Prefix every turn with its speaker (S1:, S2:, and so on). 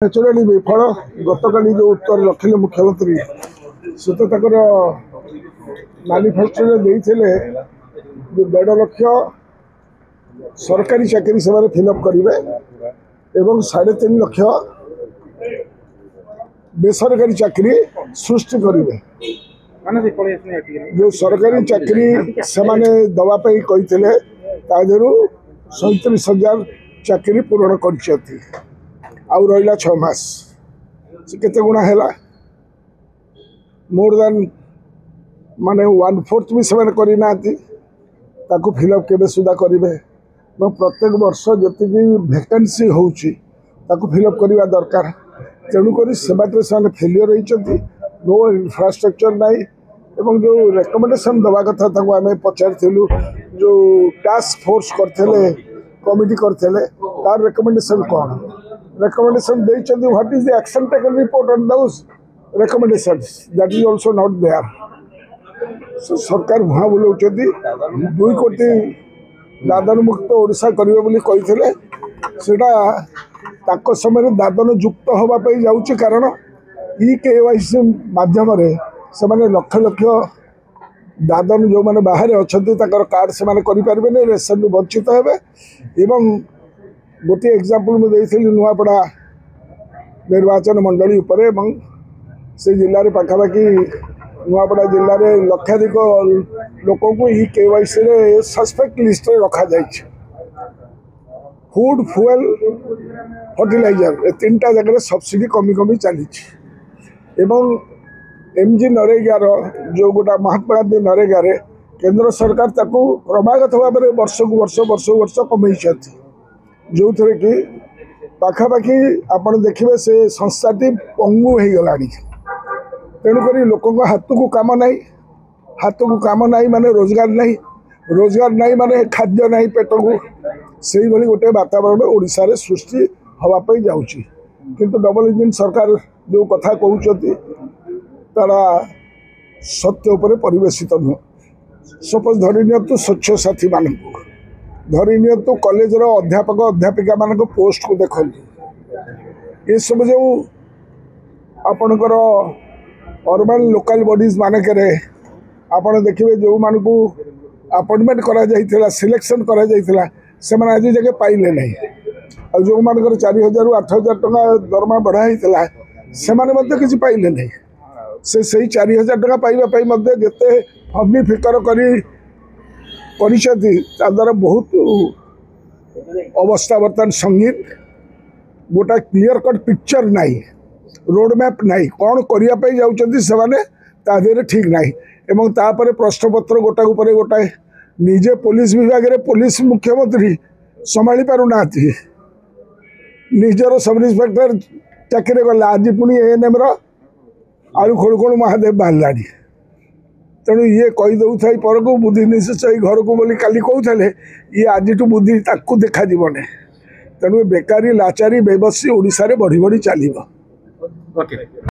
S1: नेचुराली विफल गतकाली जो उत्तर रखिले मुख्यमंत्री से तो मैनिफेस्टो देते जो 1.5 लाख सरकारी चाकरी से फिलअप करेंगे एवं 3.5 लाख बेसरकारी चाकरी सृष्टि करेंगे। जो सरकारी चाकरी से दवाई कहते 37,000 चाकरी पूरण कर आउ रहा 6 मास केते गुणा है मोर देन माने 1/4 भी से करना फिलअप के सुधा करेंगे। प्रत्येक वर्ष जी वैकेंसी होची फिलअप करने दरकार। तेणुक से फेलियर होती नो इंफ्रास्ट्रक्चर नाई एवं जो रेकमेंडेशन दवा कथा आम पचारू जो टास्क फोर्स करते कमिटी करते तार रेकमेंडेशन कौन recommendation देइछथि what is the action taken report on those recommendations that is also not there। so सरकार वहाँ बोलौछथि 2 कोटी दादन मुक्त ओडिशा करिवे बोली कहिथिले सेटा ताको समय दादन युक्त होबा पई जाउछि कारण ई-केवाईसी माध्यम रे से माने लक्ष लक्ष दादन जो माने बाहर अछथि ताकर कार्ड से माने करि परबे नै रेशन वंचित हेबे। एवं गोटे एग्जाम्पल मुझे नुआपड़ा निर्वाचन मंडली से जिले में पाखापाखि नुआपड़ा जिले में लक्षाधिक लोक को ई-केवाईसी सस्पेक्ट लिस्ट रखा जाए। फूड फ्यूएल फर्टिलाइजर ए 3टा जगह सब्सिडी कमी कमी चली एमजी नरेगार जो गोटा महात्मा गांधी नरेगा केंद्र सरकार ताको क्रमागत भाव में वर्ष को वर्ष कमे जो थे कि पाखापाखि आप देखिए से संस्थाटी पंगु हो गला। तेणुक लोक हाथ को काम ना माने रोजगार ना माने खाद्य ना पेट को से गोटे वातावरण ओडिशा रे सृष्टि हवापाई जाउची। किंतु डबल इंजिन सरकार जो कथा कहते तारा सत्य उपर परिवेशित नुह। सपोज धरी नि स्वच्छ साथी मान धरी नि कॉलेज अध्यापक अध्यापिका मान पोस्ट को देखु ये सब जो आपणकर अर्बन लोकल बॉडीज मानक आप देखिए जो मान को अपॉइंटमेंट करा सिलेक्शन करा से आज जगह पाइले नहीं और जो मानकर 4,000 ରୁ 8,000 टका दरमा बढ़ाई से किसी पाइले नहीं से 4,000 टका पाइबा जिते हमी फिकर द्वारा बहुत अवस्था बर्तमान संगीन गोटा क्लीयर कट पिक्चर नाई रोड मैप नाई कौन करने जाऊँचे ठीक नाई एवं तापर प्रश्नपत्र गोटा उपर गोटाए निजे पुलिस विभाग रे पुलिस मुख्यमंत्री संभाली पारुना निजर सब इन्स्पेक्टर चाकरी गला आज पुणी एएनएम आलू खोलखोल महादेव बाहर तेणु ये कहीदे पर को बुद्धि निश्चय घर को बोली काली कहते ये आज बुद्धि ताकू देखा जीवन। तेणु बेकारी लाचारी बेबसी ओडिशा रे बढ़ी बढ़ी चलो।